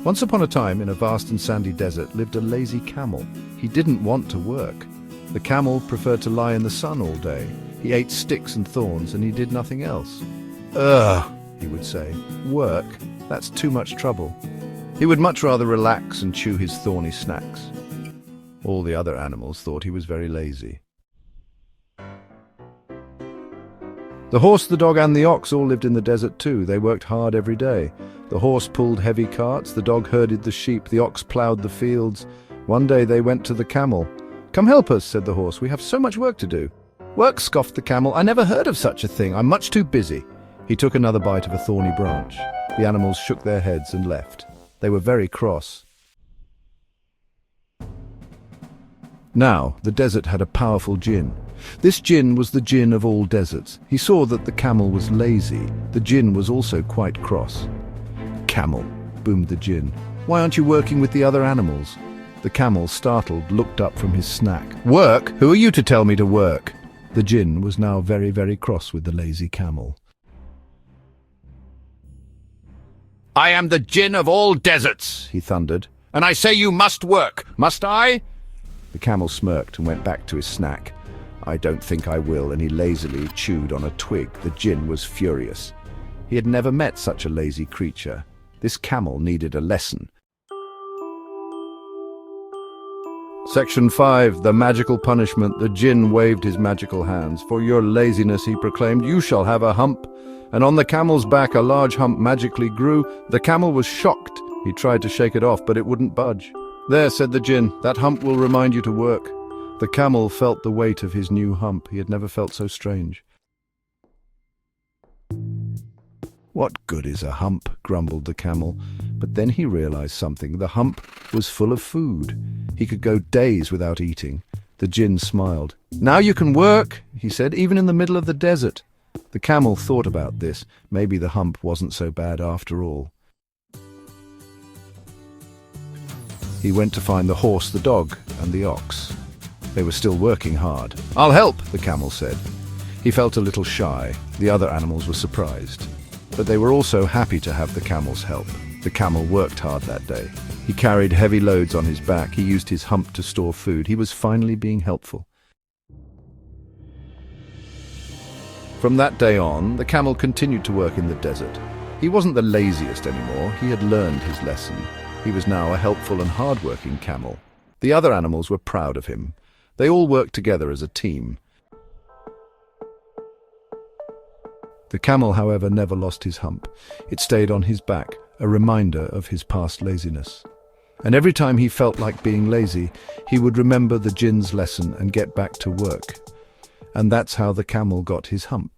Once upon a time, in a vast and sandy desert, lived a lazy camel. He didn't want to work. The camel preferred to lie in the sun all day. He ate sticks and thorns, and he did nothing else. "Ugh," he would say, "work? That's too much trouble." He would much rather relax and chew his thorny snacks. All the other animals thought he was very lazy. The horse, the dog, and the ox all lived in the desert too. They worked hard every day. The horse pulled heavy carts, the dog herded the sheep, the ox ploughed the fields. One day they went to the camel. "Come help us," said the horse. "We have so much work to do." "Work," scoffed the camel. "I never heard of such a thing. I'm much too busy." He took another bite of a thorny branch. The animals shook their heads and left. They were very cross. Now, the desert had a powerful Djinn. This Djinn was the Djinn of all deserts. He saw that the camel was lazy. The Djinn was also quite cross. "Camel," boomed the Djinn, "why aren't you working with the other animals?" The camel, startled, looked up from his snack. "Work? Who are you to tell me to work?" The Djinn was now very, very cross with the lazy camel. "I am the Djinn of all deserts," he thundered, "and I say you must work. Must I?" The camel smirked and went back to his snack. "I don't think I will," and he lazily chewed on a twig. The Djinn was furious. He had never met such a lazy creature. This camel needed a lesson. Section 5. The Magical Punishment. The Djinn waved his magical hands. "For your laziness," he proclaimed, "you shall have a hump." And on the camel's back a large hump magically grew. The camel was shocked. He tried to shake it off, but it wouldn't budge. "There," said the Djinn, "that hump will remind you to work." The camel felt the weight of his new hump. He had never felt so strange. "What good is a hump?" grumbled the camel. But then he realized something. The hump was full of food. He could go days without eating. The Djinn smiled. "Now you can work," he said, "even in the middle of the desert." The camel thought about this. Maybe the hump wasn't so bad after all. He went to find the horse, the dog, and the ox. They were still working hard. "I'll help," the camel said. He felt a little shy. The other animals were surprised. But they were also happy to have the camel's help. The camel worked hard that day. He carried heavy loads on his back. He used his hump to store food. He was finally being helpful. From that day on, the camel continued to work in the desert. He wasn't the laziest anymore. He had learned his lesson. He was now a helpful and hard-working camel. The other animals were proud of him. They all worked together as a team. The camel, however, never lost his hump. It stayed on his back, a reminder of his past laziness. And every time he felt like being lazy, he would remember the Djinn's lesson and get back to work. And that's how the camel got his hump.